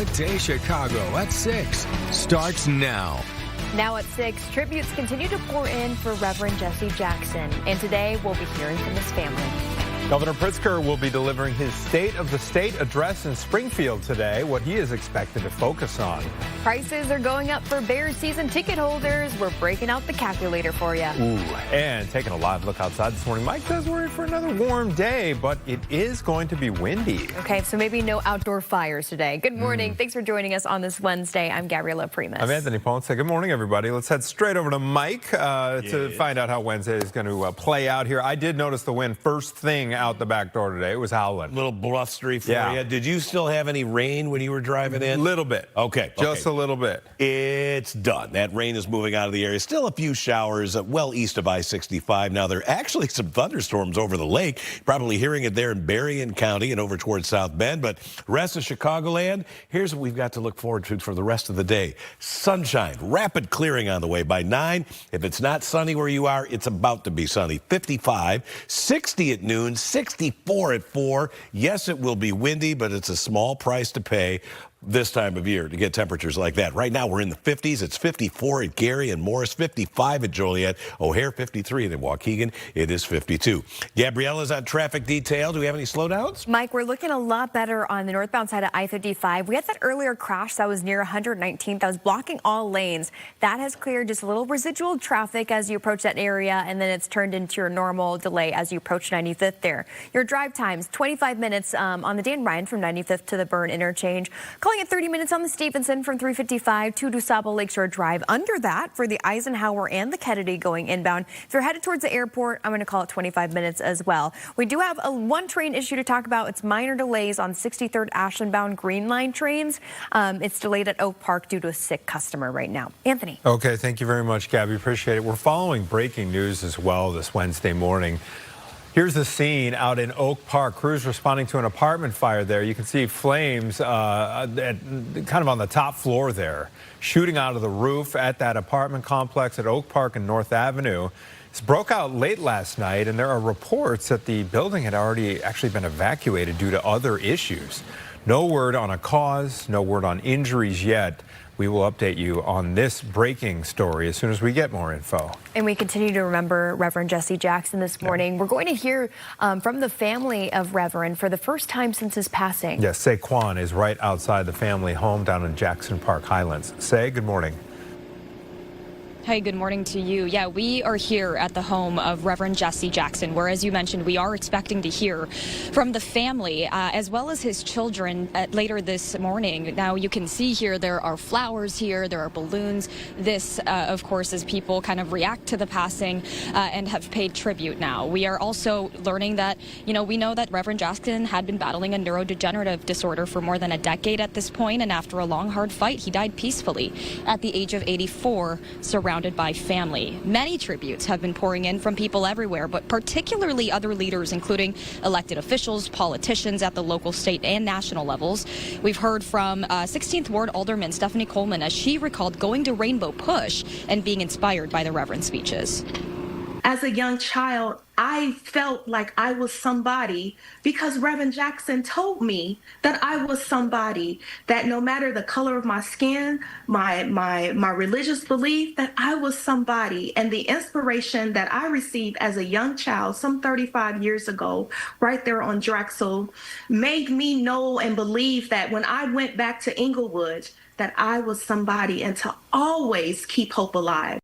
Good Day Chicago at 6 starts now. Now at 6, tributes continue to pour in for Reverend Jesse Jackson. And today we'll be hearing from his family. Governor Pritzker will be delivering his State of the State address in Springfield today, what he is expected to focus on. Prices are going up for Bears season ticket holders. We're breaking out the calculator for you. Ooh, and taking a live look outside this morning. Mike does worry for another warm day, but it is going to be windy. Okay, so maybe no outdoor fires today. Good morning. Thanks for joining us on this Wednesday. I'm Gabriela Primus. I'm Anthony Ponce. Good morning, everybody. Let's head straight over to Mike to find out how Wednesday is going to play out here. I did notice the wind first thing out the back door today. It was howling. Little blustery for you. Did you still have any rain when you were driving in? Little bit. Okay. Just a little bit. It's done. That rain is moving out of the area. Still a few showers well east of I-65. Now, there are actually some thunderstorms over the lake. Probably hearing it there in Berrien County and over towards South Bend. But rest of Chicagoland, here's what we've got to look forward to for the rest of the day. Sunshine, rapid clearing on the way by 9. If it's not sunny where you are, it's about to be sunny. 55, 60 at noon, 64 at 4. Yes, it will be windy, but it's a small price to pay this time of year to get temperatures like that. Right now, we're in the 50s. It's 54 at Gary and Morris, 55 at Joliet, O'Hare 53, and in Waukegan, it is 52. Gabriella's on traffic detail. Do we have any slowdowns? Mike, we're looking a lot better on the northbound side of I-55. We had that earlier crash that was near 119th that was blocking all lanes. That has cleared, just a little residual traffic as you approach that area, and then it's turned into your normal delay as you approach 95th there. Your drive times, 25 minutes on the Dan Ryan from 95th to the Burn interchange. Calling it 30 minutes on the Stevenson from 355 to DuSable Lakeshore Drive. Under that for the Eisenhower and the Kennedy going inbound. If you're headed towards the airport, I'm going to call it 25 minutes as well. We do have one train issue to talk about. It's minor delays on 63rd Ashland bound Green Line trains. It's delayed at Oak Park due to a sick customer right now. Anthony. Okay, thank you very much, Gabby. Appreciate it. We're following breaking news as well this Wednesday morning. Here's the scene out in Oak Park. Crews responding to an apartment fire there. You can see flames kind of on the top floor there, shooting out of the roof at that apartment complex at Oak Park and North Avenue. This broke out late last night, and there are reports that the building had already actually been evacuated due to other issues. No word on a cause, no word on injuries yet. We will update you on this breaking story as soon as we get more info. And we continue to remember Reverend Jesse Jackson this morning. We're going to hear from the family of Reverend for the first time since his passing. Yes, Saquon is right outside the family home down in Jackson Park Highlands. Say, good morning. Hey, good morning to you. Yeah, we are here at the home of Reverend Jesse Jackson, where, as you mentioned, we are expecting to hear from the family as well as his children later this morning. Now, you can see here there are flowers here, there are balloons. This, of course, as people kind of react to the passing and have paid tribute now. We are also learning that, we know that Reverend Jackson had been battling a neurodegenerative disorder for more than a decade at this point, and after a long, hard fight, he died peacefully at the age of 84, surrounded by family. Many tributes have been pouring in from people everywhere, but particularly other leaders, including elected officials, politicians at the local, state, and national levels. We've heard from 16th Ward Alderman Stephanie Coleman as she recalled going to Rainbow Push and being inspired by the Reverend's speeches. As a young child, I felt like I was somebody because Reverend Jackson told me that I was somebody, that no matter the color of my skin, my religious belief, that I was somebody. And the inspiration that I received as a young child, some 35 years ago, right there on Drexel, made me know and believe that when I went back to Inglewood, that I was somebody, and to always keep hope alive.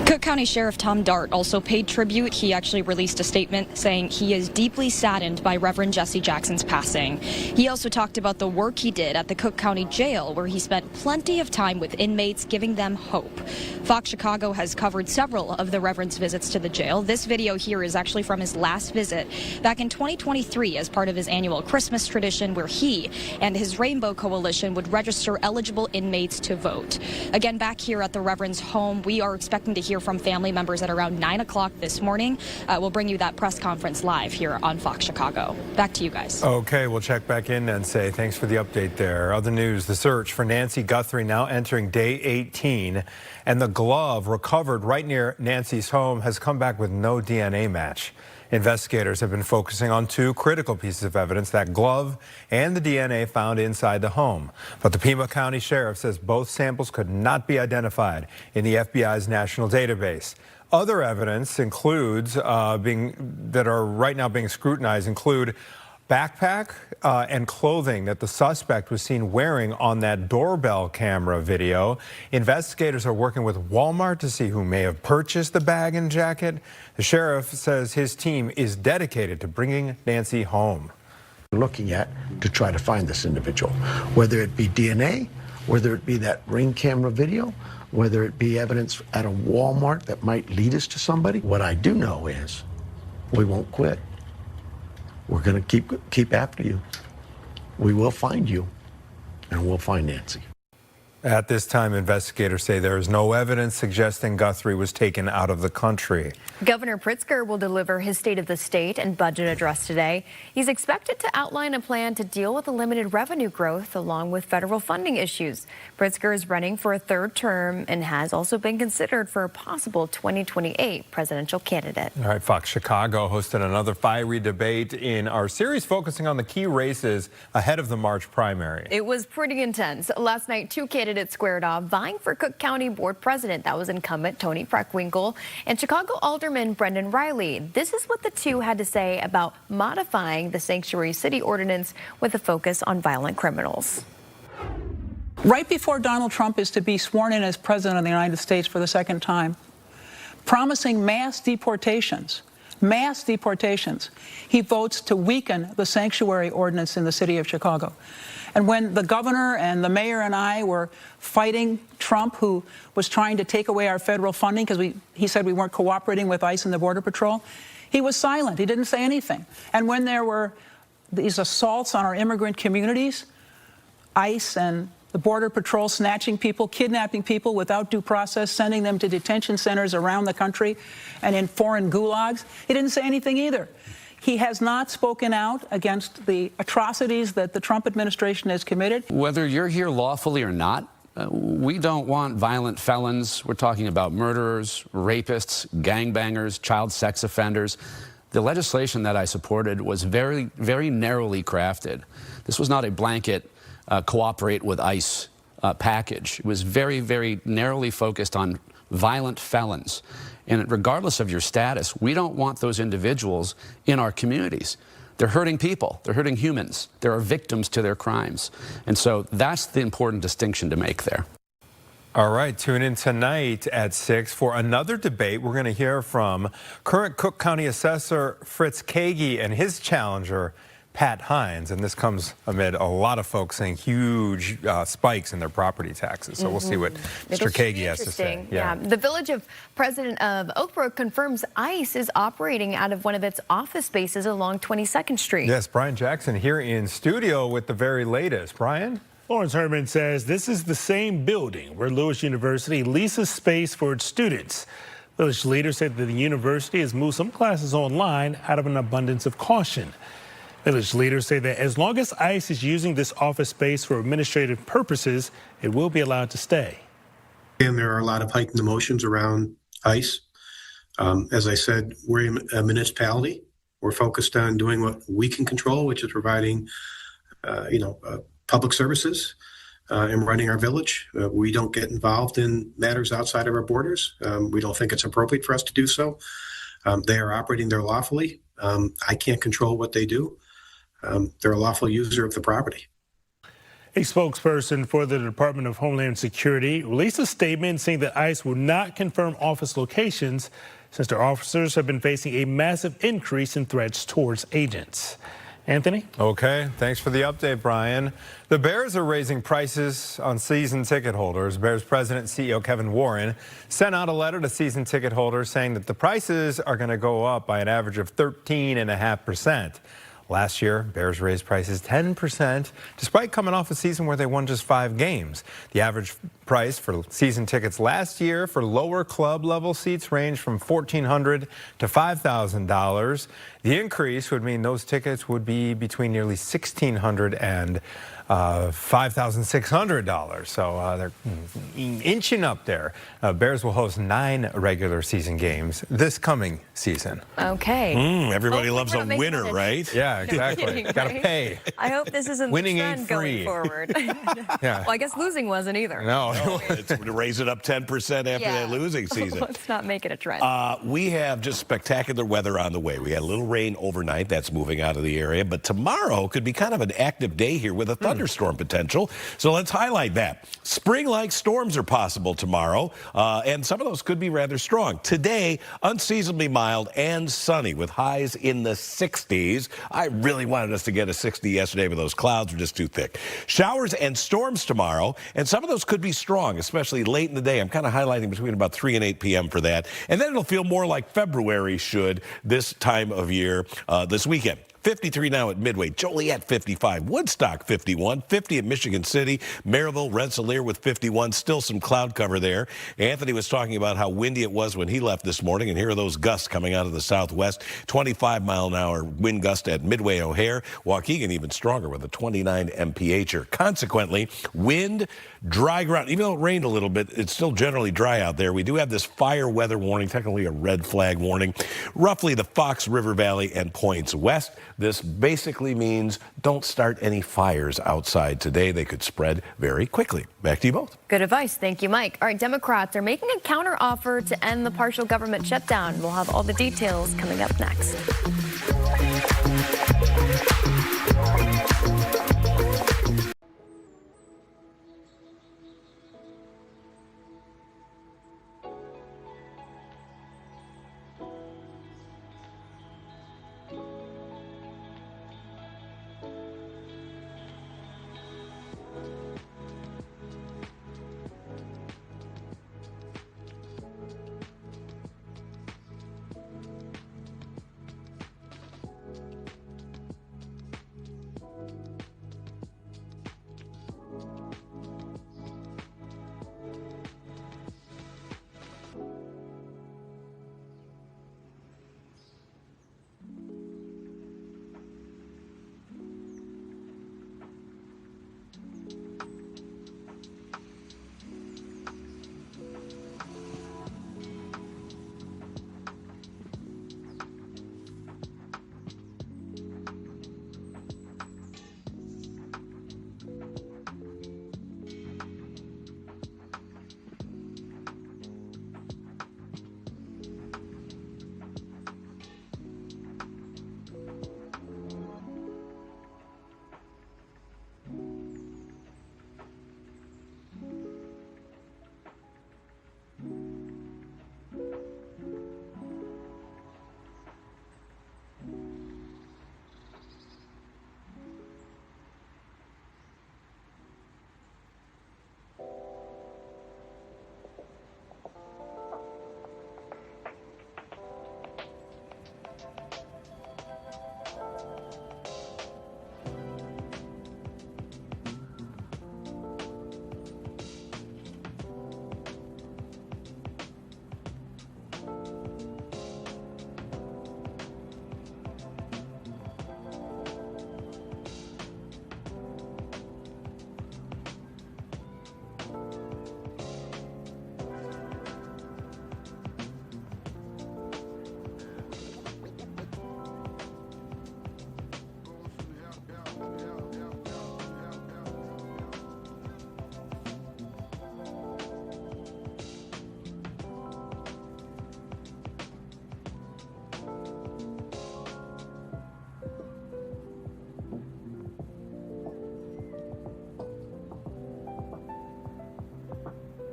Cook County Sheriff Tom Dart also paid tribute. He actually released a statement saying he is deeply saddened by Reverend Jesse Jackson's passing. He also talked about the work he did at the Cook County Jail, where he spent plenty of time with inmates, giving them hope. Fox Chicago has covered several of the Reverend's visits to the jail. This video here is actually from his last visit back in 2023 as part of his annual Christmas tradition, where he and his Rainbow Coalition would register eligible inmates to vote. Again, back here at the Reverend's home, we are expecting to hear from family members at around 9 o'clock this morning. We'll bring you that press conference live here on Fox Chicago. Back to you guys. Okay, we'll check back in and say thanks for the update there. Other news, the search for Nancy Guthrie now entering day 18, and the glove recovered right near Nancy's home has come back with no DNA match. Investigators have been focusing on two critical pieces of evidence, that glove and the DNA found inside the home. But the Pima County Sheriff says both samples could not be identified in the FBI's national database. Other evidence includes that are right now being scrutinized include backpack and clothing that the suspect was seen wearing on that doorbell camera video. Investigators are working with Walmart to see who may have purchased the bag and jacket. The sheriff says his team is dedicated to bringing Nancy home. Looking at to try to find this individual, whether it be DNA, whether it be that Ring camera video, whether it be evidence at a Walmart that might lead us to somebody. What I do know is we won't quit. We're going to keep after you. We will find you, and we'll find Nancy. At this time, investigators say there is no evidence suggesting Guthrie was taken out of the country. Governor Pritzker will deliver his State of the State and budget address today. He's expected to outline a plan to deal with the limited revenue growth along with federal funding issues. Pritzker is running for a third term and has also been considered for a possible 2028 presidential candidate. All right, Fox Chicago hosted another fiery debate in our series focusing on the key races ahead of the March primary. It was pretty intense. Last night, two candidates squared off vying for Cook County Board President. That was incumbent Toni Preckwinkle and Chicago Alderman Brendan Riley. This is what the two had to say about modifying the Sanctuary City Ordinance with a focus on violent criminals. Right before Donald Trump is to be sworn in as President of the United States for the second time, promising mass deportations, he votes to weaken the Sanctuary Ordinance in the city of Chicago. And when the governor and the mayor and I were fighting Trump, who was trying to take away our federal funding because he said we weren't cooperating with ICE and the Border Patrol, he was silent. He didn't say anything. And when there were these assaults on our immigrant communities, ICE and the Border Patrol snatching people, kidnapping people without due process, sending them to detention centers around the country and in foreign gulags, he didn't say anything either. He has not spoken out against the atrocities that the Trump administration has committed. Whether you're here lawfully or not, we don't want violent felons. We're talking about murderers, rapists, gangbangers, child sex offenders. The legislation that I supported was very, very narrowly crafted. This was not a blanket cooperate with ICE package. It was very, very narrowly focused on violent felons. And regardless of your status, we don't want those individuals in our communities. They're hurting people. They're hurting humans. There are victims to their crimes. And so that's the important distinction to make there. All right, tune in tonight at 6 for another debate. We're going to hear from current Cook County Assessor Fritz Kagi and his challenger, Pat Hines, and this comes amid a lot of folks seeing huge spikes in their property taxes. So we'll see what Mr. Kagi has to say. Yeah. The Village of President of Oak Brook confirms ICE is operating out of one of its office spaces along 22nd Street. Yes, Brian Jackson here in studio with the very latest. Brian? Lawrence Herman says this is the same building where Lewis University leases space for its students. Village leaders said that the university has moved some classes online out of an abundance of caution. Village leaders say that as long as ICE is using this office space for administrative purposes, it will be allowed to stay. And there are a lot of heightened emotions around ICE. As I said, we're a municipality. We're focused on doing what we can control, which is providing, public services and running our village. We don't get involved in matters outside of our borders. We don't think it's appropriate for us to do so. They are operating there lawfully. I can't control what they do. They're a lawful user of the property. A spokesperson for the Department of Homeland Security released a statement saying that ICE will not confirm office locations since their officers have been facing a massive increase in threats towards agents. Anthony? Okay, thanks for the update, Brian. The Bears are raising prices on season ticket holders. Bears President and CEO Kevin Warren sent out a letter to season ticket holders saying that the prices are going to go up by an average of 13.5%. Last year, Bears raised prices 10%, despite coming off a season where they won just 5 games. The average price for season tickets last year for lower club level seats ranged from $1,400 to $5,000. The increase would mean those tickets would be between nearly $1,600 and $5,600. So they're inching up there. Bears will host 9 regular season games this coming season. Okay. Everybody Hopefully loves we're a not making winner, that right? Yeah, exactly. kidding, Got to right? pay. I hope this isn't Winning the ain't trend free. going forward. Yeah. Well, I guess losing wasn't either. No. It's to raise it up 10% after that losing season. Let's not make it a trend. We have just spectacular weather on the way. We had a little rain overnight. That's moving out of the area. But tomorrow could be kind of an active day here with a thunderstorm potential. So let's highlight that. Spring-like storms are possible tomorrow, and some of those could be rather strong. Today, unseasonably mild and sunny with highs in the 60s. I really wanted us to get a 60 yesterday, but those clouds were just too thick. Showers and storms tomorrow, and some of those could be strong, especially late in the day. I'm kind of highlighting between about 3 and 8 p.m. for that. And then it'll feel more like February should this time of year this weekend. 53 now at Midway, Joliet 55, Woodstock 51, 50 at Michigan City, Maryville, Rensselaer with 51, still some cloud cover there. Anthony was talking about how windy it was when he left this morning, and here are those gusts coming out of the southwest, 25-mile-an-hour wind gust at Midway O'Hare, Waukegan even stronger with a 29 mph. Consequently, wind, dry ground. Even though it rained a little bit, it's still generally dry out there. We do have this fire weather warning, technically a red flag warning, roughly the Fox River Valley and points west. This basically means don't start any fires outside today. They could spread very quickly. Back to you both. Good advice. Thank you, Mike. All right, Democrats are making a counteroffer to end the partial government shutdown. We'll have all the details coming up next.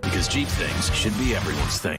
Because Jeep things should be everyone's thing.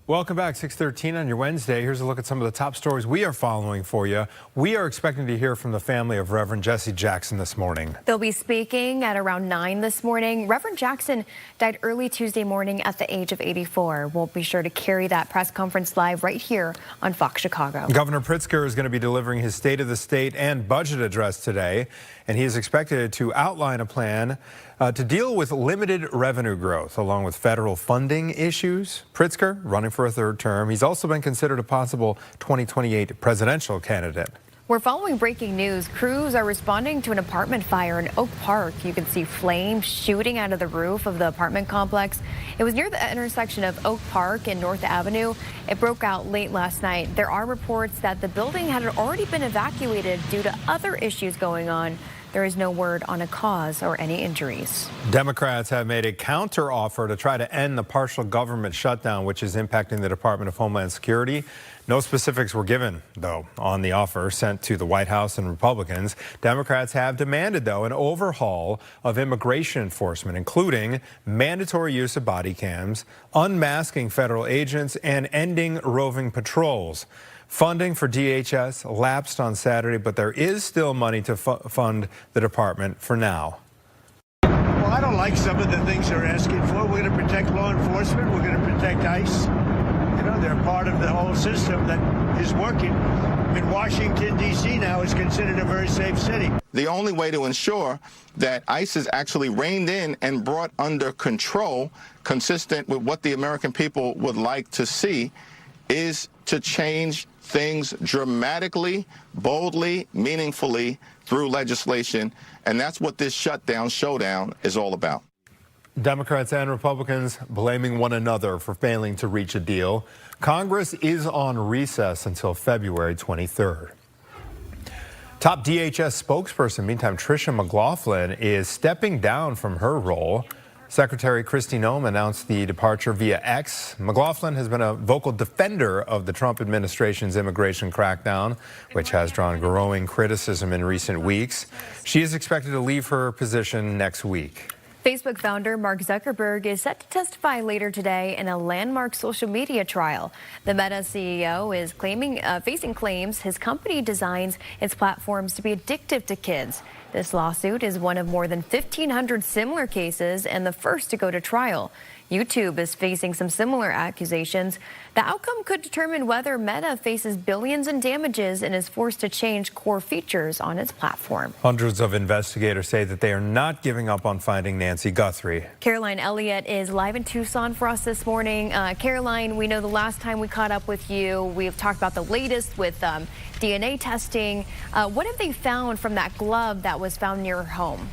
Welcome back, 6:13 on your Wednesday. Here's a look at some of the top stories we are following for you. We are expecting to hear from the family of Reverend Jesse Jackson this morning. They'll be speaking at around 9 this morning. Reverend Jackson died early Tuesday morning at the age of 84. We'll be sure to carry that press conference live right here on Fox Chicago. Governor Pritzker is going to be delivering his State of the State and budget address today, and he is expected to outline a plan to deal with limited revenue growth along with federal funding issues. Pritzker, running for for a third term. He's also been considered a possible 2028 presidential candidate. We're following breaking news. Crews are responding to an apartment fire in Oak Park. You can see flames shooting out of the roof of the apartment complex. It was near the intersection of Oak Park and North Avenue. It broke out late last night. There are reports that the building had already been evacuated due to other issues going on. There is no word on a cause or any injuries. Democrats have made a counteroffer to try to end the partial government shutdown, which is impacting the Department of Homeland Security. No specifics were given, though, on the offer sent to the White House and Republicans. Democrats have demanded, though, an overhaul of immigration enforcement, including mandatory use of body cams, unmasking federal agents, and ending roving patrols. Funding for DHS lapsed on Saturday, but there is still money to fund the department for now. Well, I don't like some of the things they're asking for. We're going to protect law enforcement. We're going to protect ICE. You know, they're part of the whole system that is working. In Washington, D.C. now is considered a very safe city. The only way to ensure that ICE is actually reined in and brought under control, consistent with what the American people would like to see, is to change things dramatically, boldly, meaningfully through legislation. And that's what this shutdown showdown is all about. Democrats and Republicans blaming one another for failing to reach a deal. Congress is on recess until February 23rd. Top DHS spokesperson, meantime, Tricia McLaughlin, is stepping down from her role. Secretary Kristi Noem announced the departure via X. McLaughlin has been a vocal defender of the Trump administration's immigration crackdown, which has drawn growing criticism in recent weeks. She is expected to leave her position next week. Facebook founder Mark Zuckerberg is set to testify later today in a landmark social media trial. The Meta CEO is facing claims his company designs its platforms to be addictive to kids. This lawsuit is one of more than 1,500 similar cases and the first to go to trial. YouTube is facing some similar accusations. The outcome could determine whether Meta faces billions in damages and is forced to change core features on its platform. Hundreds of investigators say that they are not giving up on finding Nancy Guthrie. Caroline Elliott is live in Tucson for us this morning. Caroline, we know the last time we caught up with you, we've talked about the latest with DNA testing. What have they found from that glove that was found near her home?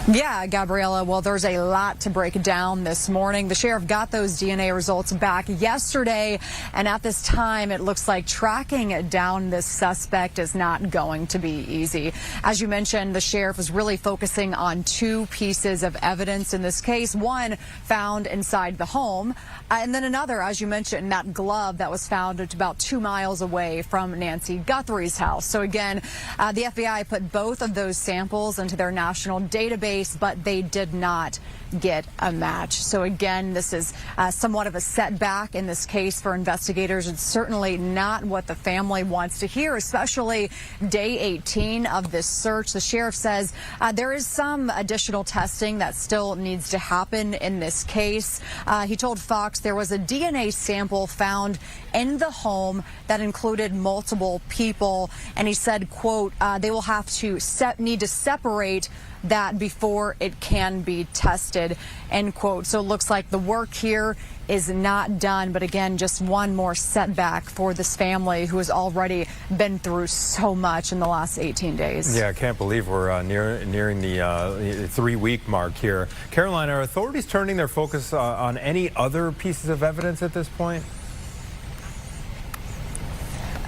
Yeah, Gabriella, well, there's a lot to break down this morning. The sheriff got those DNA results back yesterday, and at this time, it looks like tracking down this suspect is not going to be easy. As you mentioned, the sheriff is really focusing on two pieces of evidence in this case. One found inside the home, and then another, as you mentioned, that glove that was found about 2 miles away from Nancy Guthrie's house. So again, the FBI put both of those samples into their national database, but they did not get a match. So again, this is somewhat of a setback in this case for investigators. It's certainly not what the family wants to hear, especially day 18 of this search. The sheriff says there is some additional testing that still needs to happen in this case. He told Fox there was a DNA sample found in the home that included multiple people, and he said, quote, they will have to need to separate that before it can be tested, end quote. So it looks like the work here is not done, but again, just one more setback for this family who has already been through so much in the last 18 days. Yeah, I can't believe we're nearing the 3-week mark here. Caroline, are authorities turning their focus on any other pieces of evidence at this point?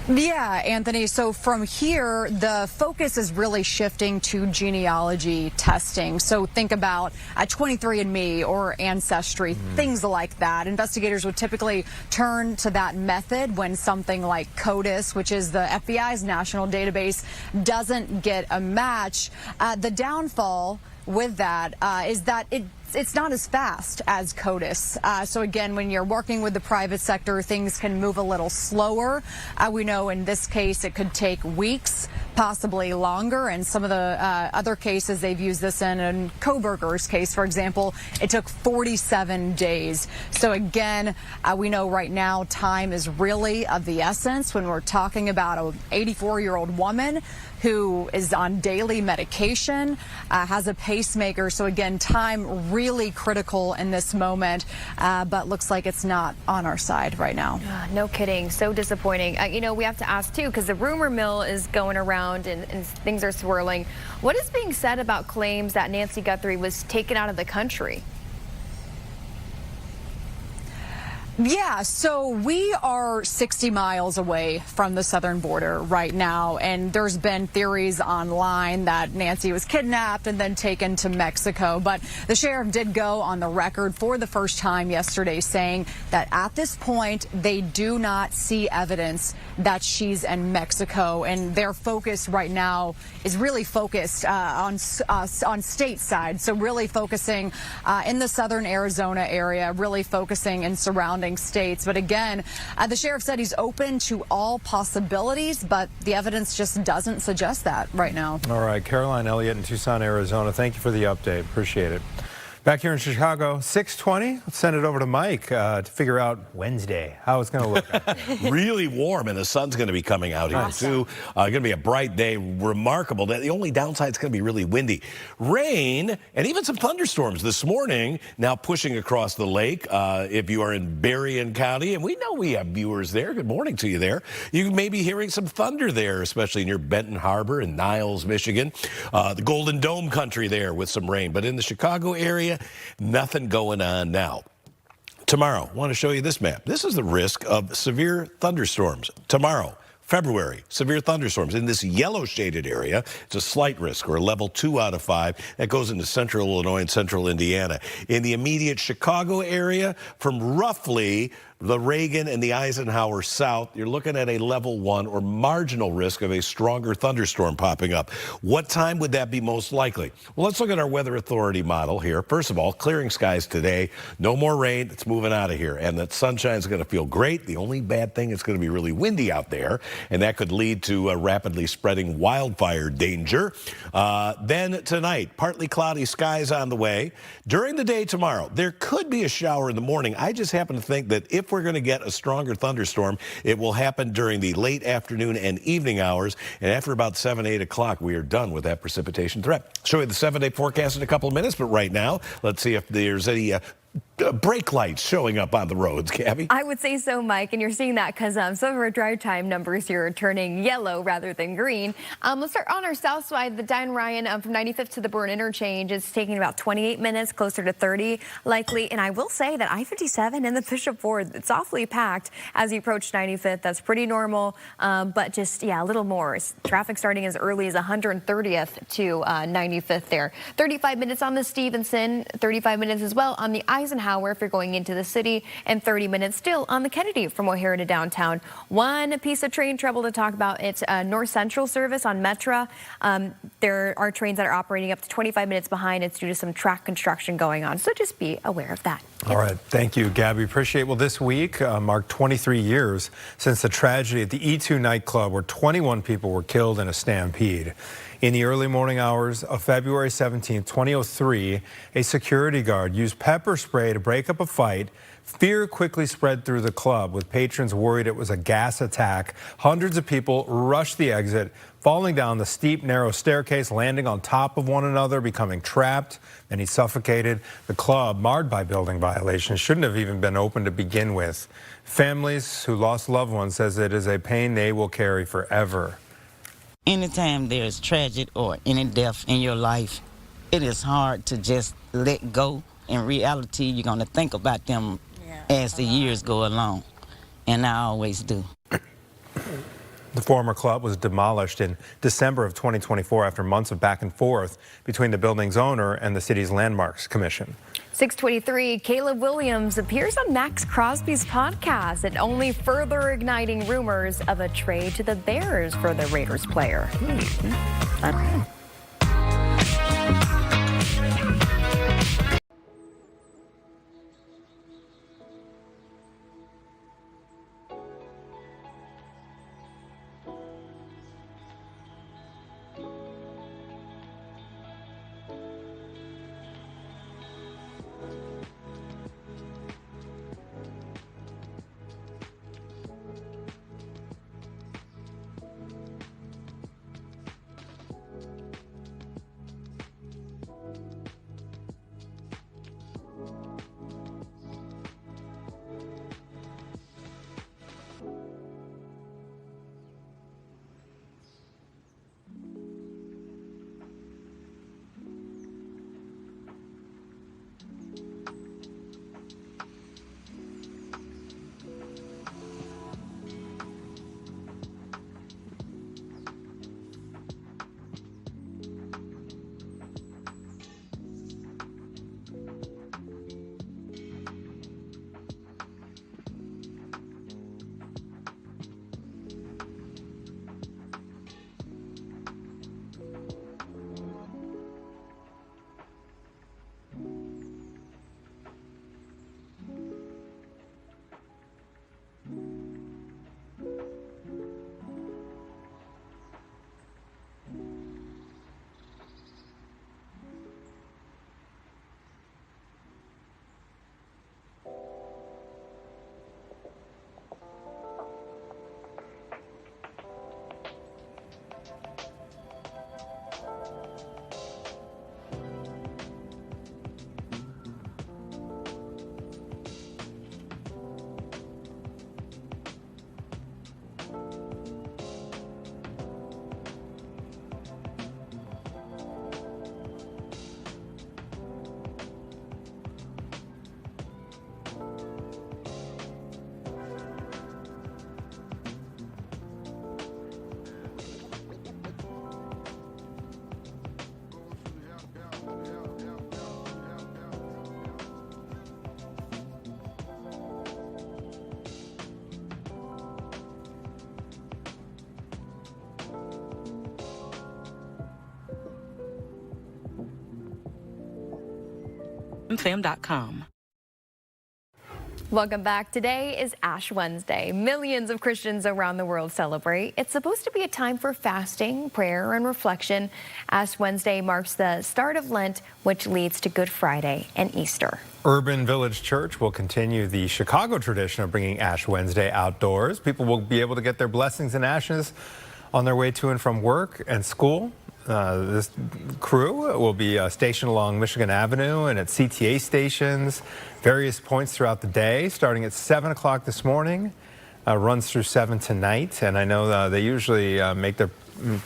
Yeah, Anthony. So from here, the focus is really shifting to genealogy testing. So think about 23andMe or Ancestry, things like that. Investigators would typically turn to that method when something like CODIS, which is the FBI's national database, doesn't get a match. The downfall with that is that it's not as fast as CODIS. So again, when you're working with the private sector, things can move a little slower. We know in this case it could take weeks, possibly longer. And some of the other cases they've used this in Kohberger's case, for example, it took 47 days. So again, we know right now time is really of the essence when we're talking about an 84-year-old woman who is on daily medication, has a pacemaker. So again, time really critical in this moment, but looks like it's not on our side right now. No kidding. So disappointing. You know, we have to ask, too, because the rumor mill is going around and things are swirling. What is being said about claims that Nancy Guthrie was taken out of the country? Yeah, so we are 60 miles away from the southern border right now, and there's been theories online that Nancy was kidnapped and then taken to Mexico. But the sheriff did go on the record for the first time yesterday saying that at this point, they do not see evidence that she's in Mexico, and their focus right now is really focused on stateside. So really focusing in the southern Arizona area, really focusing in surrounding states. But again, the sheriff said he's open to all possibilities, but the evidence just doesn't suggest that right now. All right, Caroline Elliott in Tucson, Arizona. Thank you for the update. Appreciate it. Back here in Chicago, 6:20. Let's send it over to Mike to figure out Wednesday, how it's going to look. Really warm, and the sun's going to be coming out here, too. Going to be a bright day. Remarkable. The only downside is going to be really windy. Rain and even some thunderstorms this morning, now pushing across the lake. If you are in Berrien County, and we know we have viewers there. Good morning to you there. You may be hearing some thunder there, especially near Benton Harbor and Niles, Michigan. The Golden Dome country there with some rain. But in the Chicago area, nothing going on now. Tomorrow, I want to show you this map. This is the risk of severe thunderstorms. Tomorrow, February, severe thunderstorms. In this yellow shaded area, it's a slight risk, or a level 2 out of 5. That goes into central Illinois and central Indiana. In the immediate Chicago area, from roughly the Reagan and the Eisenhower south, you're looking at a level 1 or marginal risk of a stronger thunderstorm popping up. What time would that be most likely? Well, let's look at our Weather Authority model here. First of all, clearing skies today. No more rain. It's moving out of here. And that sunshine is going to feel great. The only bad thing, it's going to be really windy out there. And that could lead to a rapidly spreading wildfire danger. Then tonight, partly cloudy skies on the way. During the day tomorrow, there could be a shower in the morning. I just happen to think that if we're going to get a stronger thunderstorm, it will happen during the late afternoon and evening hours. And after about 7, 8 o'clock, we are done with that precipitation threat. Show you the 7-day forecast in a couple of minutes. But right now, let's see if there's any brake lights showing up on the roads, Gabby. I would say so, Mike, and you're seeing that because some of our drive time numbers here are turning yellow rather than green. Let's start on our south side. The Dan Ryan from 95th to the Burn interchange is taking about 28 minutes, closer to 30 likely. And I will say that I-57 and the Bishop Ford, it's awfully packed as you approach 95th. That's pretty normal, but just, yeah, a little more. Traffic starting as early as 130th to 95th there. 35 minutes on the Stevenson, 35 minutes as well on the Eisenhower if you're going into the city, and 30 minutes still on the Kennedy from O'Hare to downtown. One piece of train trouble to talk about, it's North Central service on Metra. There are trains that are operating up to 25 minutes behind. It's due to some track construction going on, so just be aware of that. All right. Thank you, Gabby. Appreciate it. Well, this week marked 23 years since the tragedy at the E2 nightclub where 21 people were killed in a stampede. In the early morning hours of February 17, 2003, a security guard used pepper spray to break up a fight. Fear quickly spread through the club, with patrons worried it was a gas attack. Hundreds of people rushed the exit, falling down the steep, narrow staircase, landing on top of one another, becoming trapped. Then he suffocated. The club, marred by building violations, shouldn't have even been open to begin with. Families who lost loved ones says it is a pain they will carry forever. Anytime there's tragic or any death in your life, it is hard to just let go. In reality, you're going to think about them as the years go along, and I always do. The former club was demolished in December of 2024 after months of back and forth between the building's owner and the city's Landmarks Commission. 6:23, Caleb Williams appears on Max Crosby's podcast and only further igniting rumors of a trade to the Bears for the Raiders player. fam.com. Welcome back. Today is Ash Wednesday. Millions of Christians around the world celebrate. It's supposed to be a time for fasting, prayer, and reflection. Ash Wednesday marks the start of Lent, which leads to Good Friday and Easter. Urban Village Church will continue the Chicago tradition of bringing Ash Wednesday outdoors. People will be able to get their blessings and ashes on their way to and from work and school. This crew will be stationed along Michigan Avenue and at CTA stations, various points throughout the day, starting at 7 o'clock this morning, runs through 7 tonight. And I know they usually make their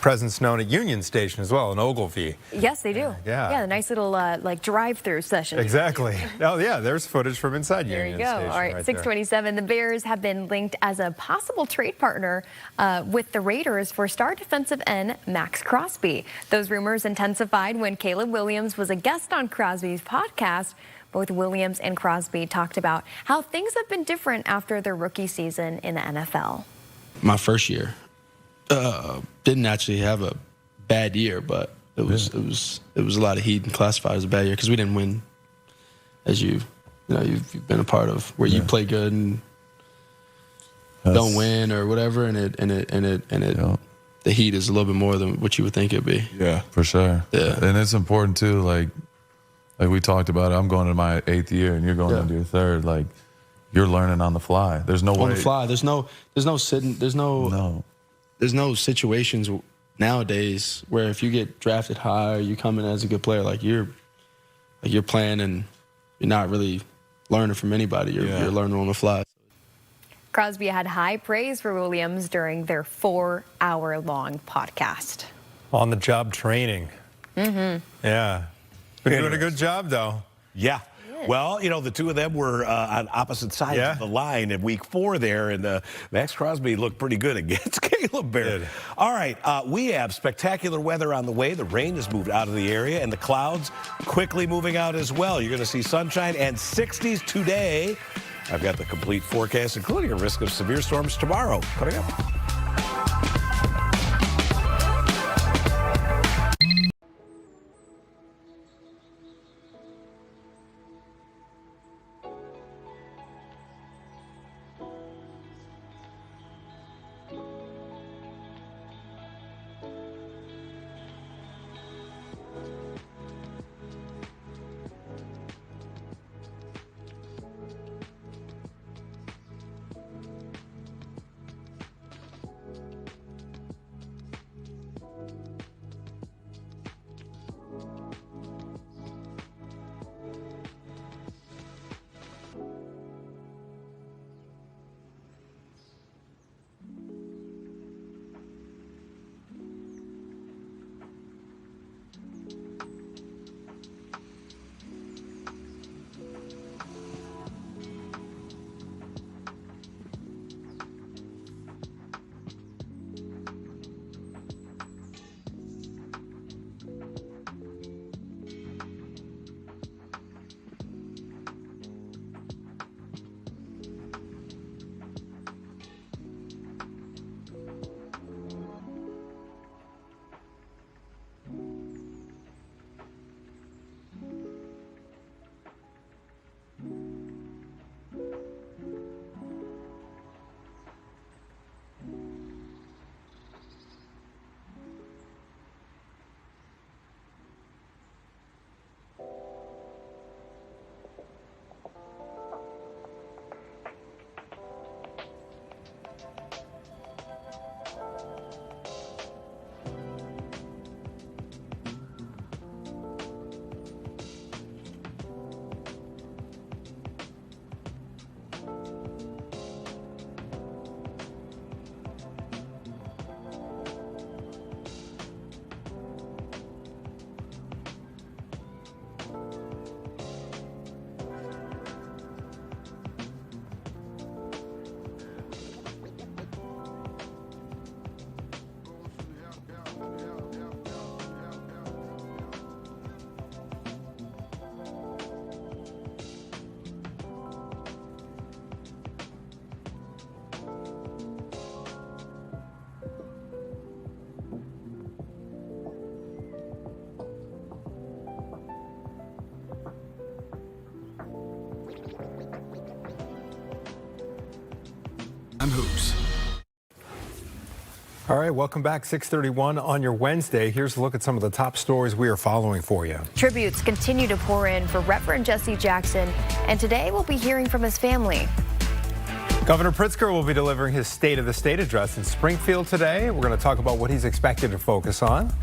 presence known at Union Station as well in Ogilvie. Yes, they do. Yeah. The nice little like drive-through session. Exactly. Oh, yeah, there's footage from inside Union Station. There you go. All right, 627. The Bears have been linked as a possible trade partner with the Raiders for star defensive end Max Crosby. Those rumors intensified when Caleb Williams was a guest on Crosby's podcast. Both Williams and Crosby talked about how things have been different after their rookie season in the NFL. My first year didn't actually have a bad year, but it was a lot of heat and classified as a bad year because we didn't win. As you've been a part of where you play good and don't win or whatever, and the heat is a little bit more than what you would think it'd be. Yeah, for sure. Yeah, and it's important too. Like we talked about, I'm going to my 8th year, and you're going into your 3rd. Like you're learning on the fly. There's no way. On the fly. There's no sitting. There's no situations nowadays where if you get drafted high or you come in as a good player, you're playing and you're not really learning from anybody. You're learning on the fly. Crosby had high praise for Williams during their 4-hour-long podcast. On-the-job training. Mm-hmm. Yeah. Been doing a good job, though. Yeah. Well, the two of them were on opposite sides of the line in week 4 there, and Max Crosby looked pretty good against Caleb Bear. All right, we have spectacular weather on the way. The rain has moved out of the area, and the clouds quickly moving out as well. You're going to see sunshine and 60s today. I've got the complete forecast, including a risk of severe storms tomorrow. Coming up. I'm Hoops. All right, welcome back. 6:31 on your Wednesday. Here's a look at some of the top stories we are following for you. Tributes continue to pour in for Reverend Jesse Jackson, and today we'll be hearing from his family. Governor Pritzker will be delivering his State of the State address in Springfield today. We're going to talk about what he's expected to focus on.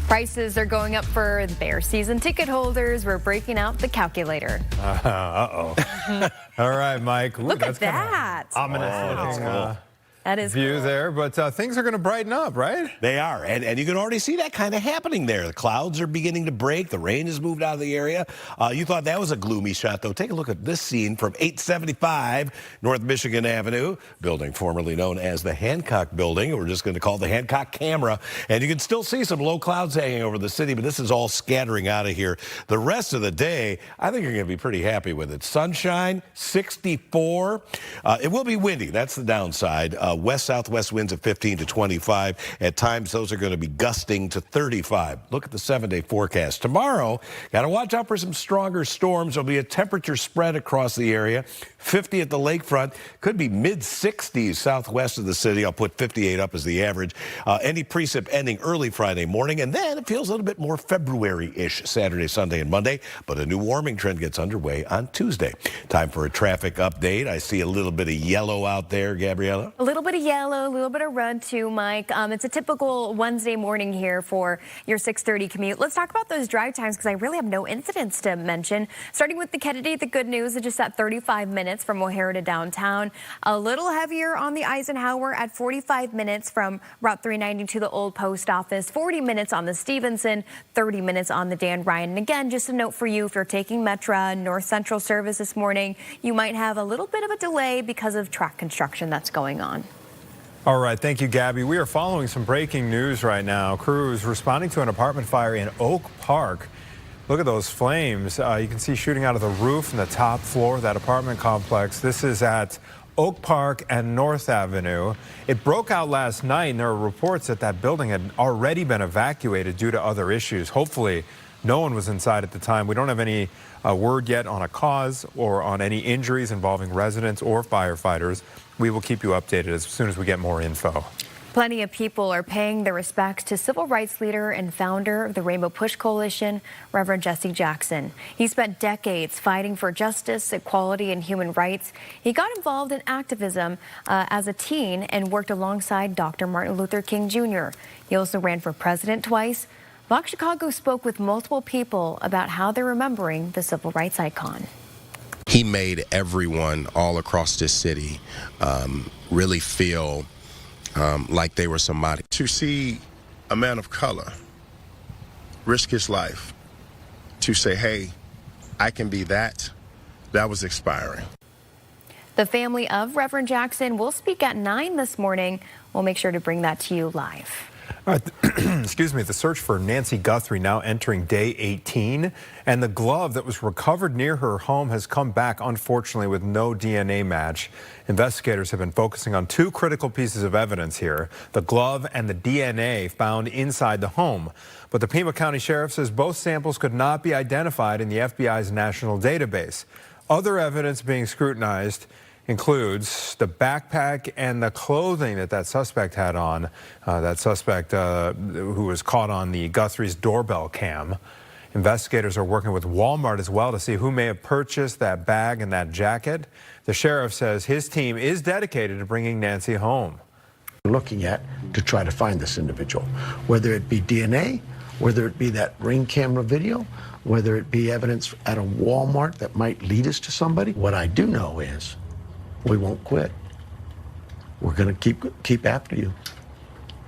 Prices are going up for the Bear season ticket holders. We're breaking out the calculator. Uh-oh. All right, Mike. Ooh, Look that's at that. Ominous looking That is view cool. there, but things are going to brighten up, right? They are, and you can already see that kind of happening there. The clouds are beginning to break. The rain has moved out of the area. You thought that was a gloomy shot, though. Take a look at this scene from 875 North Michigan Avenue, building formerly known as the Hancock Building. We're just going to call it the Hancock Camera. And you can still see some low clouds hanging over the city, but this is all scattering out of here. The rest of the day, I think you're going to be pretty happy with it. Sunshine, 64. It will be windy. That's the downside. West-southwest winds at 15 to 25. At times, those are going to be gusting to 35. Look at the 7-day forecast. Tomorrow, got to watch out for some stronger storms. There'll be a temperature spread across the area. 50 at the lakefront. Could be mid-60s southwest of the city. I'll put 58 up as the average. Any precip ending early Friday morning. And then it feels a little bit more February-ish Saturday, Sunday, and Monday. But a new warming trend gets underway on Tuesday. Time for a traffic update. I see a little bit of yellow out there, Gabriella. A little bit of yellow, a little bit of red too, Mike. It's a typical Wednesday morning here for your 6:30 commute. Let's talk about those drive times because I really have no incidents to mention. Starting with the Kennedy, the good news is just at 35 minutes from O'Hare to downtown. A little heavier on the Eisenhower at 45 minutes from Route 390 to the old post office. 40 minutes on the Stevenson, 30 minutes on the Dan Ryan. And again, just a note for you, if you're taking Metra North Central service this morning, you might have a little bit of a delay because of track construction that's going on. All right, thank you, Gabby. We are following some breaking news right now. Crews responding to an apartment fire in Oak Park. Look at those flames. You can see shooting out of the roof in the top floor of that apartment complex. This is at Oak Park and North Avenue. It broke out last night, and there are reports that that building had already been evacuated due to other issues. Hopefully, no one was inside at the time. We don't have any word yet on a cause or on any injuries involving residents or firefighters. We will keep you updated as soon as we get more info. Plenty of people are paying their respects to civil rights leader and founder of the Rainbow Push Coalition, Reverend Jesse Jackson. He spent decades fighting for justice, equality, and human rights. He got involved in activism as a teen and worked alongside Dr. Martin Luther King Jr. He also ran for president twice. Vox Chicago spoke with multiple people about how they're remembering the civil rights icon. He made everyone all across this city really feel like they were somebody. To see a man of color risk his life to say, hey, I can be that was inspiring. The family of Reverend Jackson will speak at 9 this morning. We'll make sure to bring that to you live. All right, excuse me, the search for Nancy Guthrie now entering day 18, and the glove that was recovered near her home has come back, unfortunately, with no DNA match. Investigators have been focusing on two critical pieces of evidence here, the glove and the DNA found inside the home. But the Pima County Sheriff says both samples could not be identified in the FBI's national database. Other evidence being scrutinized includes the backpack and the clothing that suspect had on, that suspect who was caught on the Guthrie's doorbell cam. Investigators are working with Walmart as well to see who may have purchased that bag and that jacket. The sheriff says his team is dedicated to bringing Nancy home. We're looking at to try to find this individual, whether it be DNA, whether it be that ring camera video, whether it be evidence at a Walmart that might lead us to somebody. What I do know is we won't quit. We're going to keep after you.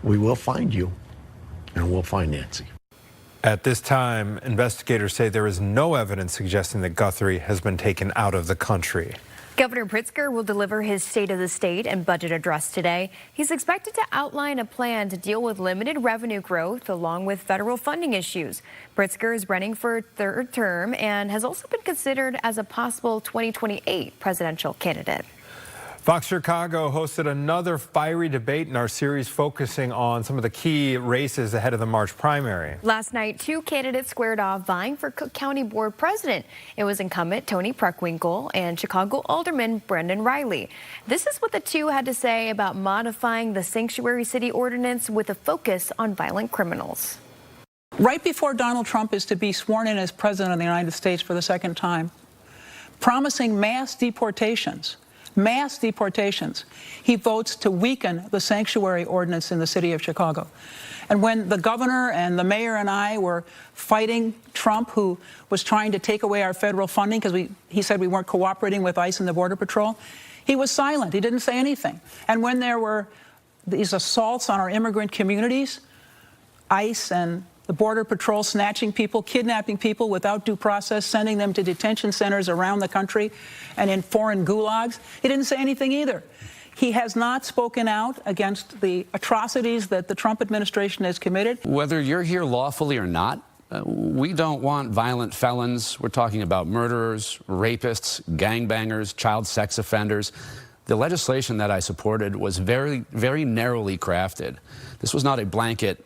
We will find you, and we'll find Nancy. At this time, investigators say there is no evidence suggesting that Guthrie has been taken out of the country. Governor Pritzker will deliver his State of the State and budget address today. He's expected to outline a plan to deal with limited revenue growth along with federal funding issues. Pritzker is running for a third term and has also been considered as a possible 2028 presidential candidate. Fox Chicago hosted another fiery debate in our series focusing on some of the key races ahead of the March primary. Last night, two candidates squared off vying for Cook County Board President. It was incumbent Tony Preckwinkle and Chicago Alderman Brendan Riley. This is what the two had to say about modifying the Sanctuary City Ordinance with a focus on violent criminals. Right before Donald Trump is to be sworn in as president of the United States for the second time, promising mass deportations, he votes to weaken the sanctuary ordinance in the city of Chicago. And when the governor and the mayor and I were fighting Trump, who was trying to take away our federal funding because he said we weren't cooperating with ICE and the Border Patrol, he was silent. He didn't say anything. And when there were these assaults on our immigrant communities, ICE and the Border Patrol snatching people, kidnapping people without due process, sending them to detention centers around the country and in foreign gulags. He didn't say anything either. He has not spoken out against the atrocities that the Trump administration has committed. Whether you're here lawfully or not, we don't want violent felons. We're talking about murderers, rapists, gangbangers, child sex offenders. The legislation that I supported was very, very narrowly crafted. This was not a blanket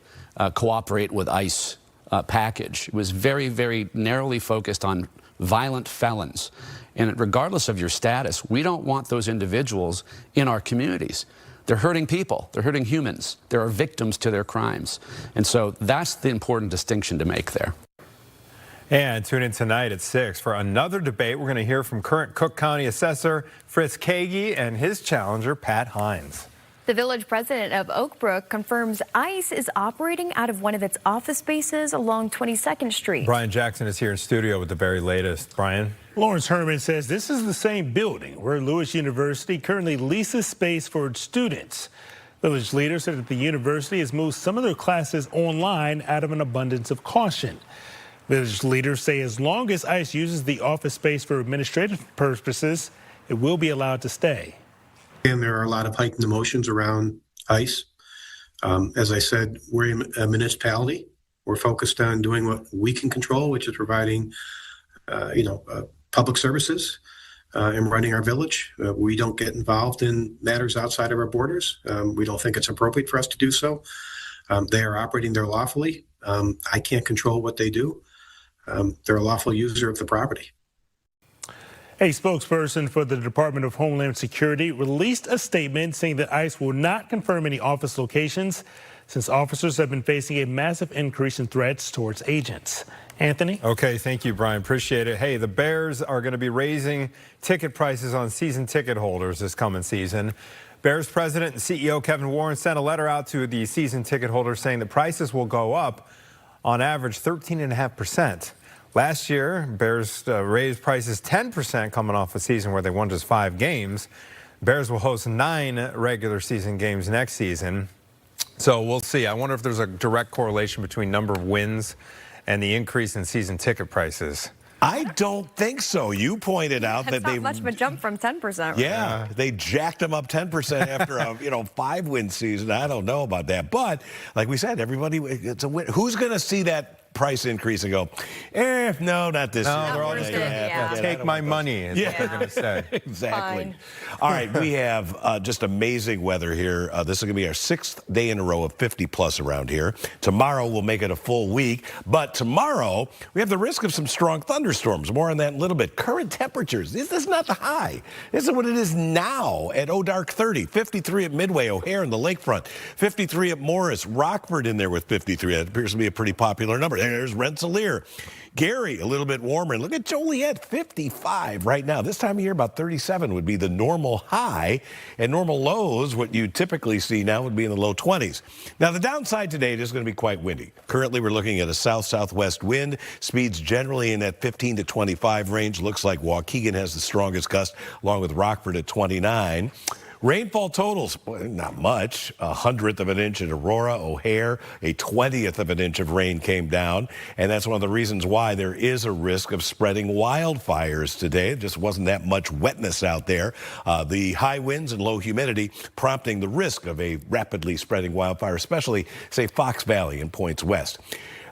cooperate with ICE package. It was very, very narrowly focused on violent felons. And regardless of your status, we don't want those individuals in our communities. They're hurting people. They're hurting humans. There are victims to their crimes. And so that's the important distinction to make there. And tune in tonight at 6 for another debate. We're going to hear from current Cook County Assessor Fritz Kagi and his challenger, Pat Hines. The village president of Oak Brook confirms ICE is operating out of one of its office spaces along 22nd Street. Brian Jackson is here in studio with the very latest. Brian? Lawrence Herman says this is the same building where Lewis University currently leases space for its students. Village leaders said that the university has moved some of their classes online out of an abundance of caution. Village leaders say as long as ICE uses the office space for administrative purposes, it will be allowed to stay. And there are a lot of heightened emotions around ICE. As I said, we're a municipality. We're focused on doing what we can control, which is providing, public services and running our village. We don't get involved in matters outside of our borders. We don't think it's appropriate for us to do so. They are operating there lawfully. I can't control what they do. They're a lawful user of the property. A spokesperson for the Department of Homeland Security released a statement saying that ICE will not confirm any office locations since officers have been facing a massive increase in threats towards agents. Anthony? Okay, thank you, Brian. Appreciate it. Hey, the Bears are going to be raising ticket prices on season ticket holders this coming season. Bears president and CEO Kevin Warren sent a letter out to the season ticket holders saying the prices will go up on average 13.5%. Last year, Bears raised prices 10% coming off a season where they won just 5 games. Bears will host 9 regular season games next season. So we'll see. I wonder if there's a direct correlation between number of wins and the increase in season ticket prices. I don't think so. You pointed out that they much of a jump from 10%. Right? Yeah, they jacked them up 10% after a 5-win season. I don't know about that, but like we said, everybody, it's a win. Who's going to see that price increase and go, no, not this year. No, they're all just going to take my money, is what they're going to say. Exactly. Fine. All right, we have just amazing weather here. This is going to be our 6th day in a row of 50-plus around here. Tomorrow we'll make it a full week, but tomorrow we have the risk of some strong thunderstorms. More on that in a little bit. Current temperatures, this is not the high. This is what it is now at O'Dark 30, 53 at Midway, O'Hare and the Lakefront, 53 at Morris, Rockford in there with 53. That appears to be a pretty popular number. There's Rensselaer. Gary, a little bit warmer. And look at Joliet, 55 right now. This time of year, about 37 would be the normal high. And normal lows, what you typically see now, would be in the low 20s. Now, the downside today is going to be quite windy. Currently, we're looking at a south-southwest wind. Speeds generally in that 15 to 25 range. Looks like Waukegan has the strongest gust, along with Rockford at 29. Rainfall totals, not much. 1/100 of an inch at Aurora, O'Hare. A 20th of an inch of rain came down. And that's one of the reasons why there is a risk of spreading wildfires today. It just wasn't that much wetness out there. The high winds and low humidity prompting the risk of a rapidly spreading wildfire, especially, say, Fox Valley and points west.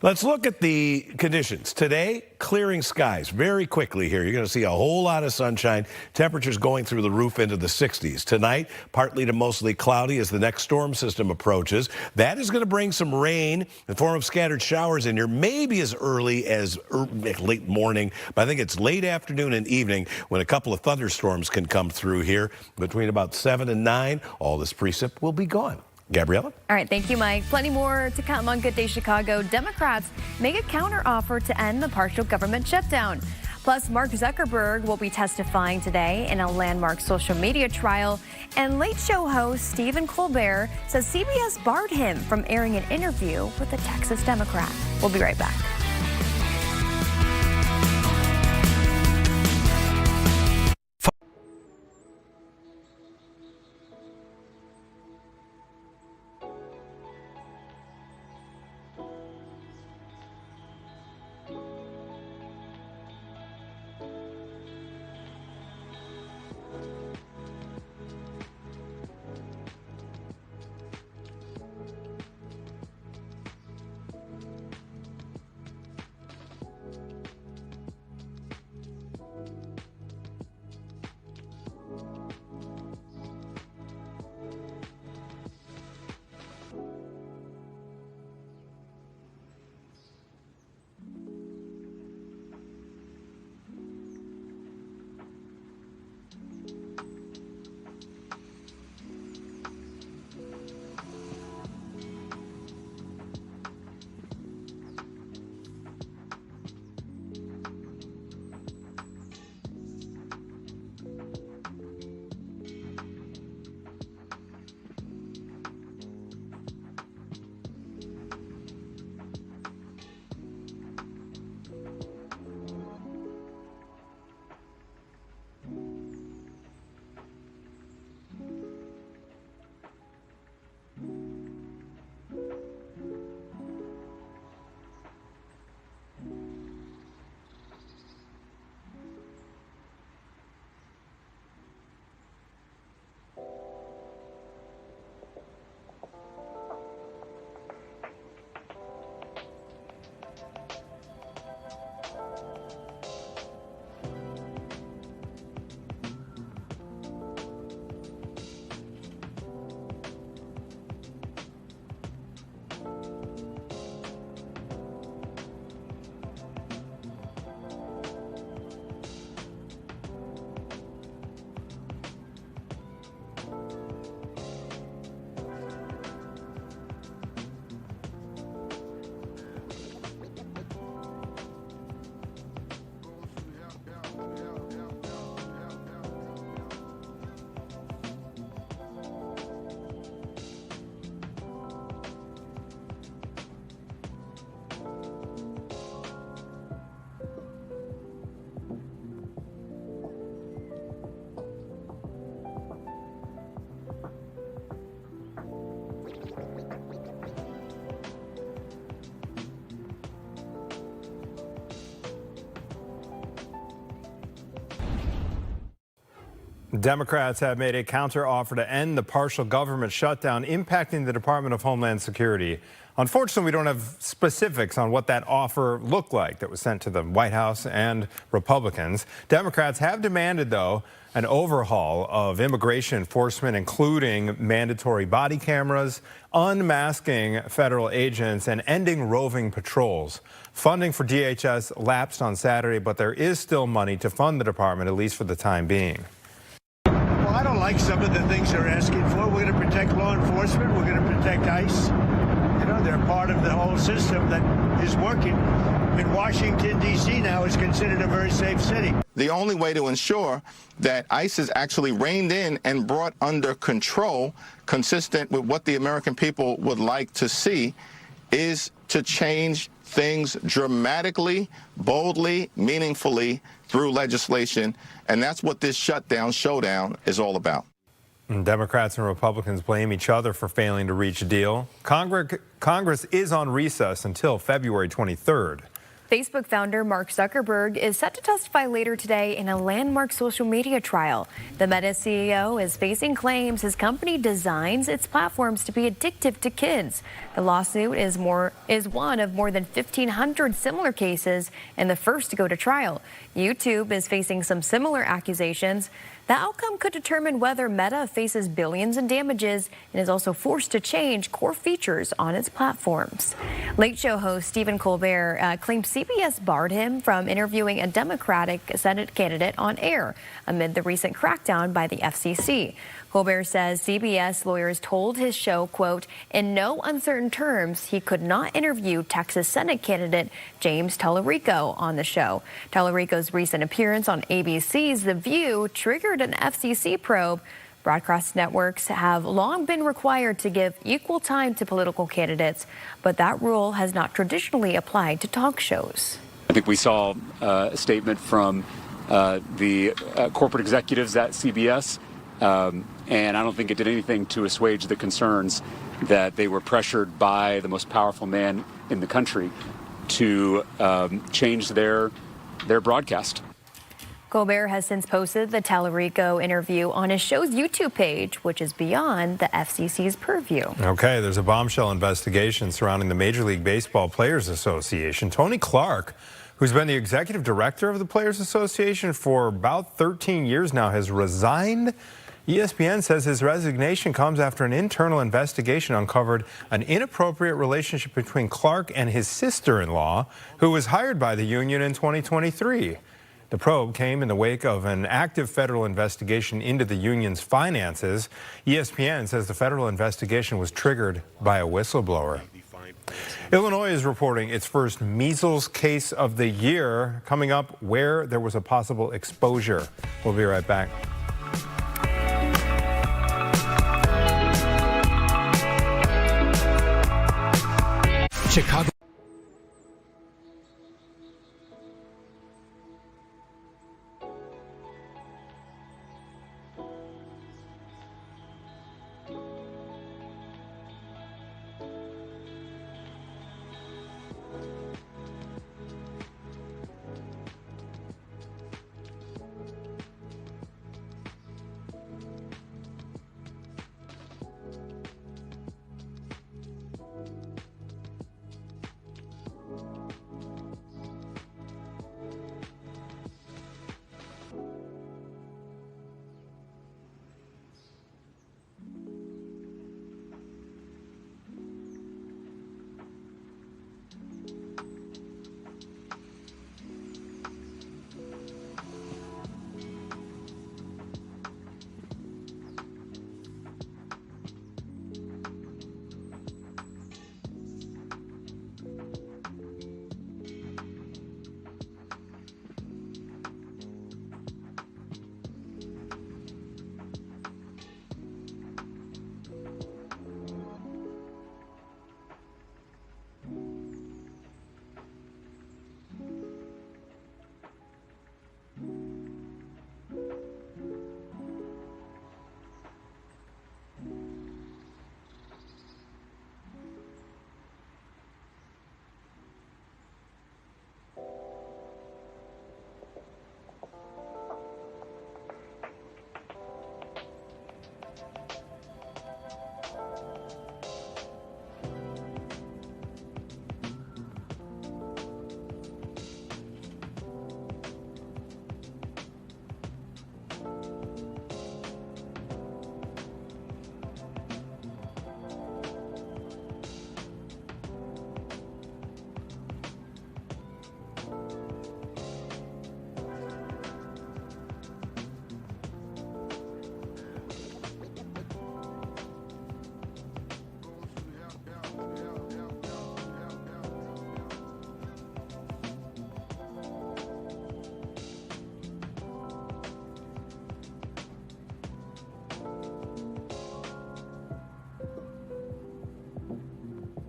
Let's look at the conditions. Today, clearing skies very quickly here. You're going to see a whole lot of sunshine. Temperatures going through the roof into the 60s. Tonight, partly to mostly cloudy as the next storm system approaches. That is going to bring some rain in the form of scattered showers in here, maybe as early as late morning. But I think it's late afternoon and evening when a couple of thunderstorms can come through here. Between about 7 and 9, all this precip will be gone. Gabriella? All right, thank you, Mike. Plenty more to come on Good Day Chicago. Democrats make a counteroffer to end the partial government shutdown. Plus, Mark Zuckerberg will be testifying today in a landmark social media trial. And Late Show host Stephen Colbert says CBS barred him from airing an interview with a Texas Democrat. We'll be right back. Democrats have made a counteroffer to end the partial government shutdown impacting the Department of Homeland Security. Unfortunately, we don't have specifics on what that offer looked like that was sent to the White House and Republicans. Democrats have demanded, though, an overhaul of immigration enforcement, including mandatory body cameras, unmasking federal agents, and ending roving patrols. Funding for DHS lapsed on Saturday, but there is still money to fund the department, at least for the time being. Well, I don't like some of the things they're asking for. We're going to protect law enforcement. We're going to protect ICE. You know, they're part of the whole system that is working. In Washington, D.C. now is considered a very safe city. The only way to ensure that ICE is actually reined in and brought under control, consistent with what the American people would like to see, is to change things dramatically, boldly, meaningfully through legislation. And that's what this shutdown showdown is all about. Democrats and Republicans blame each other for failing to reach a deal. Congress is on recess until February 23rd. Facebook founder Mark Zuckerberg is set to testify later today in a landmark social media trial. The Meta CEO is facing claims his company designs its platforms to be addictive to kids. The lawsuit is one of more than 1,500 similar cases and the first to go to trial. YouTube is facing some similar accusations. The outcome could determine whether Meta faces billions in damages and is also forced to change core features on its platforms. Late Show host Stephen Colbert claimed CBS barred him from interviewing a Democratic Senate candidate on air amid the recent crackdown by the FCC. Colbert says CBS lawyers told his show, quote, in no uncertain terms, he could not interview Texas Senate candidate James Tallarico on the show. Tallarico's recent appearance on ABC's The View triggered an FCC probe. Broadcast networks have long been required to give equal time to political candidates, but that rule has not traditionally applied to talk shows. I think we saw a statement from the corporate executives at CBS. And I don't think it did anything to assuage the concerns that they were pressured by the most powerful man in the country to change their broadcast. Colbert has since posted the Tallarico interview on his show's YouTube page, which is beyond the FCC's purview. Okay, there's a bombshell investigation surrounding the Major League Baseball Players Association. Tony Clark, who's been the executive director of the Players Association for about 13 years now, has resigned. ESPN says his resignation comes after an internal investigation uncovered an inappropriate relationship between Clark and his sister-in-law, who was hired by the union in 2023. The probe came in the wake of an active federal investigation into the union's finances. ESPN says the federal investigation was triggered by a whistleblower. Illinois is reporting its first measles case of the year, coming up where there was a possible exposure. We'll be right back. Chicago.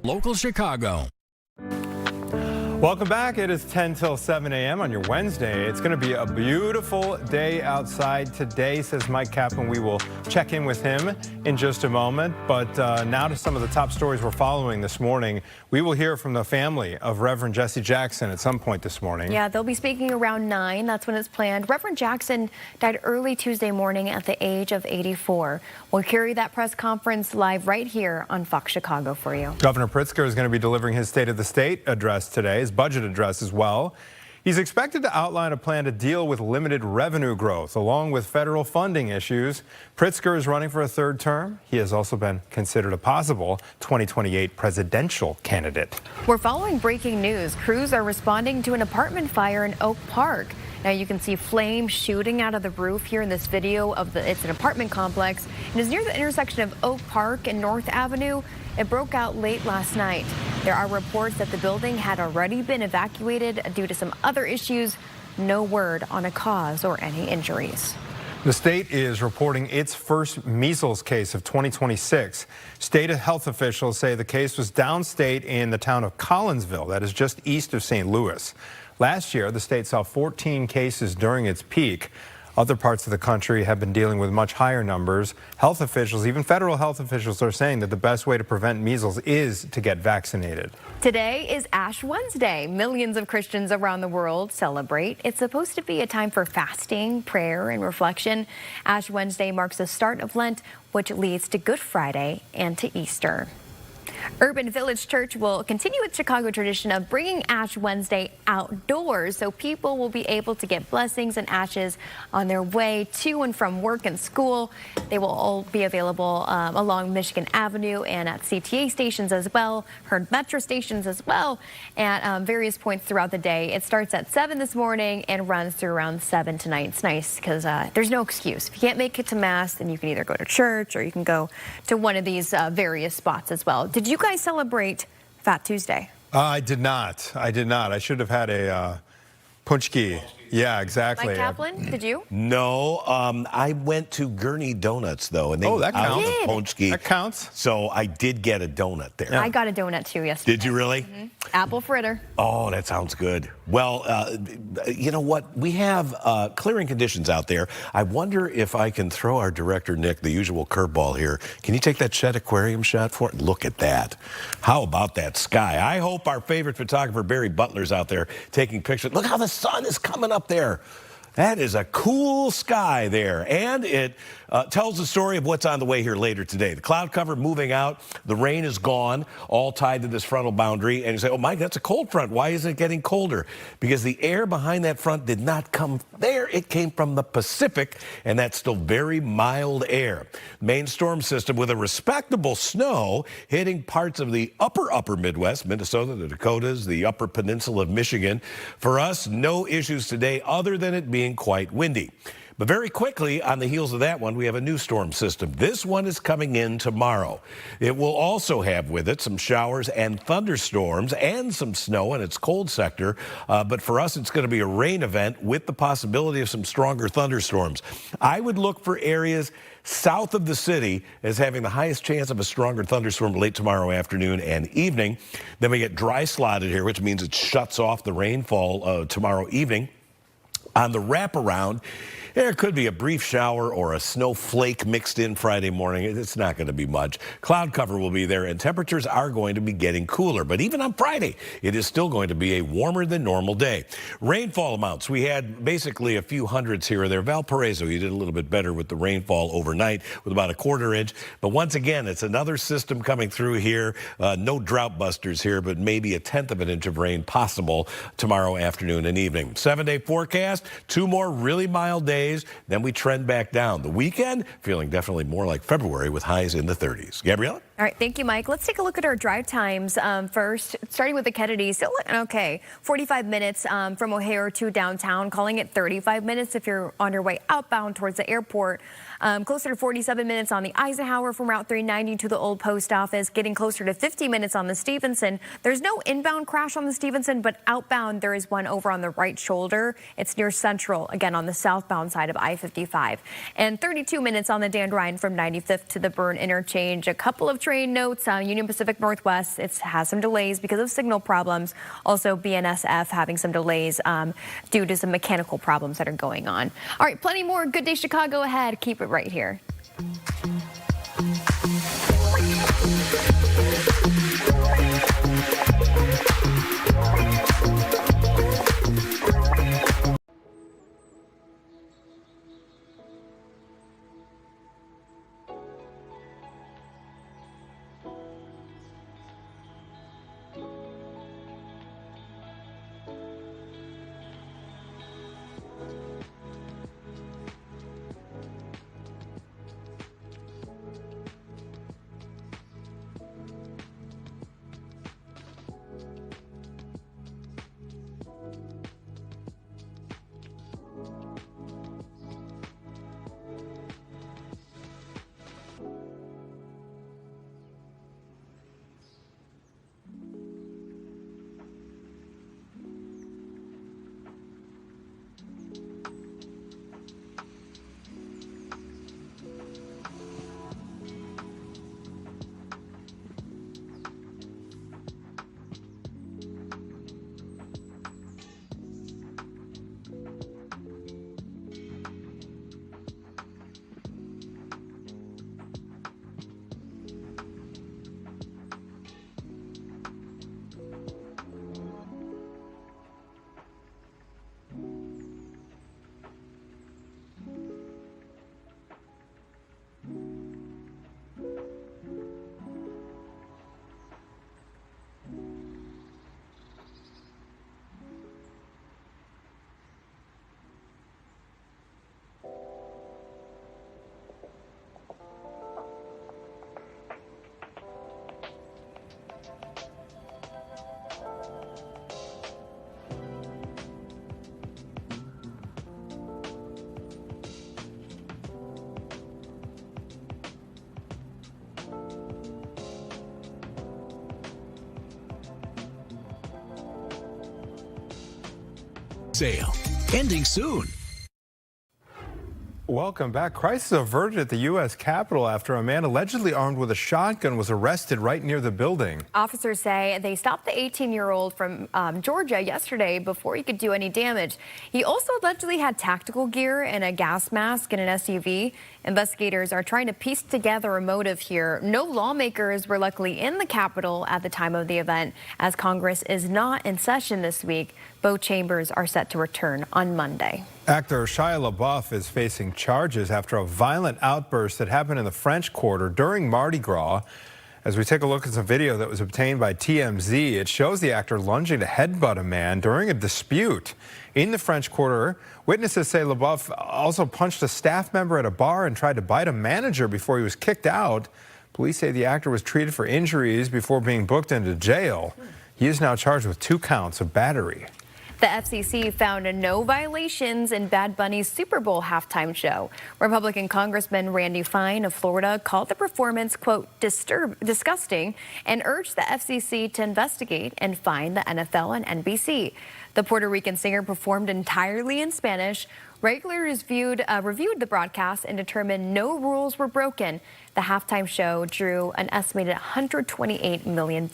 Local Chicago. Welcome back. It is 10 till 7 a.m. on your Wednesday. It's going to be a beautiful day outside today, says Mike Kaplan. We will check in with him in just a moment. But now to some of the top stories we're following this morning. We will hear from the family of Reverend Jesse Jackson at some point this morning. Yeah, they'll be speaking around 9. That's when it's planned. Reverend Jackson died early Tuesday morning at the age of 84. We'll carry that press conference live right here on Fox Chicago for you. Governor Pritzker is going to be delivering his State of the State address today, his budget address as well. He's expected to outline a plan to deal with limited revenue growth, along with federal funding issues. Pritzker is running for a third term. He has also been considered a possible 2028 presidential candidate. We're following breaking news. Crews are responding to an apartment fire in Oak Park. Now you can see flames shooting out of the roof here in this video of it's an apartment complex. It is near the intersection of Oak Park and North Avenue. It broke out late last night. There are reports that the building had already been evacuated due to some other issues. No word on a cause or any injuries. The state is reporting its first measles case of 2026. State health officials say the case was downstate in the town of Collinsville, that is just east of St. Louis. Last year, the state saw 14 cases during its peak. Other parts of the country have been dealing with much higher numbers. Health officials, even federal health officials, are saying that the best way to prevent measles is to get vaccinated. Today is Ash Wednesday. Millions of Christians around the world celebrate. It's supposed to be a time for fasting, prayer, and reflection. Ash Wednesday marks the start of Lent, which leads to Good Friday and to Easter. Urban Village Church will continue its Chicago tradition of bringing Ash Wednesday outdoors, so people will be able to get blessings and ashes on their way to and from work and school. They will all be available along Michigan Avenue and at CTA stations as well, Heard Metro stations as well, at various points throughout the day. It starts at 7 this morning and runs through around 7 tonight. It's nice because there's no excuse. If you can't make it to Mass, then you can either go to church or you can go to one of these various spots as well. Did you guys celebrate Fat Tuesday? I did not. I should have had a punchki. Yeah, exactly. Mike Kaplan, did you? No, I went to Gurney Donuts, though, and they that counts. Ponchki. That counts. So I did get a donut there. I got a donut, too, yesterday. Did you really? Mm-hmm. Apple fritter. Oh, that sounds good. Well, you know what? We have clearing conditions out there. I wonder if I can throw our director, Nick, the usual curveball here. Can you take that Chet Aquarium shot for it? Look at that. How about that sky? I hope our favorite photographer, Barry Butler's out there taking pictures. Look how the sun is coming up there. That is a cool sky there, and it tells the story of what's on the way here later today. The cloud cover moving out, the rain is gone, all tied to this frontal boundary, and you say, oh, Mike, that's a cold front. Why isn't it getting colder? Because the air behind that front did not come there. It came from the Pacific, and that's still very mild air. Main storm system with a respectable snow hitting parts of the upper Midwest, Minnesota, the Dakotas, the upper peninsula of Michigan. For us, no issues today other than it being quite windy. But very quickly, on the heels of that one, we have a new storm system. This one is coming in tomorrow. It will also have with it some showers and thunderstorms and some snow in its cold sector. But for us, it's going to be a rain event with the possibility of some stronger thunderstorms. I would look for areas south of the city as having the highest chance of a stronger thunderstorm late tomorrow afternoon and evening. Then we get dry slotted here, which means it shuts off the rainfall tomorrow evening. On the wraparound, there could be a brief shower or a snowflake mixed in Friday morning. It's not going to be much. Cloud cover will be there, and temperatures are going to be getting cooler. But even on Friday, it is still going to be a warmer than normal day. Rainfall amounts, we had basically a few hundreds here or there. Valparaiso, you did a little bit better with the rainfall overnight with about a quarter inch. But once again, it's another system coming through here. No drought busters here, but maybe a 1/10 of an inch of rain possible tomorrow afternoon and evening. 7-day forecast, 2 more really mild days. Then we trend back down. The weekend, feeling definitely more like February with highs in the 30s. Gabriella? All right, thank you, Mike. Let's take a look at our drive times first, starting with the Kennedy. Still looking okay. 45 minutes from O'Hare to downtown, calling it 35 minutes if you're on your way outbound towards the airport. Closer to 47 minutes on the Eisenhower from Route 390 to the old post office, getting closer to 50 minutes on the Stevenson. There's no inbound crash on the Stevenson, but outbound there is one over on the right shoulder. It's near Central, again on the southbound side of I-55. And 32 minutes on the Dan Ryan from 95th to the Byrne interchange. A couple of train notes on Union Pacific Northwest. It has some delays because of signal problems. Also BNSF having some delays due to some mechanical problems that are going on. All right, plenty more Good Day Chicago ahead. Keep it right here. Sale. Ending soon. Welcome back. Crisis averted at the U.S. Capitol after a man allegedly armed with a shotgun was arrested right near the building. Officers say they stopped the 18-year-old from Georgia yesterday before he could do any damage. He also allegedly had tactical gear and a gas mask in an SUV. Investigators are trying to piece together a motive here. No lawmakers were luckily in the Capitol at the time of the event, as Congress is not in session this week. Both chambers are set to return on Monday. Actor Shia LaBeouf is facing charges after a violent outburst that happened in the French Quarter during Mardi Gras. As we take a look at some video that was obtained by TMZ, it shows the actor lunging to headbutt a man during a dispute in the French Quarter. Witnesses say LaBeouf also punched a staff member at a bar and tried to bite a manager before he was kicked out. Police say the actor was treated for injuries before being booked into jail. He is now charged with 2 counts of battery. The FCC found no violations in Bad Bunny's Super Bowl halftime show. Republican Congressman Randy Fine of Florida called the performance, quote, disgusting, and urged the FCC to investigate and fine the NFL and NBC. The Puerto Rican singer performed entirely in Spanish. Regulators reviewed the broadcast and determined no rules were broken. The halftime show drew an estimated 128 million views.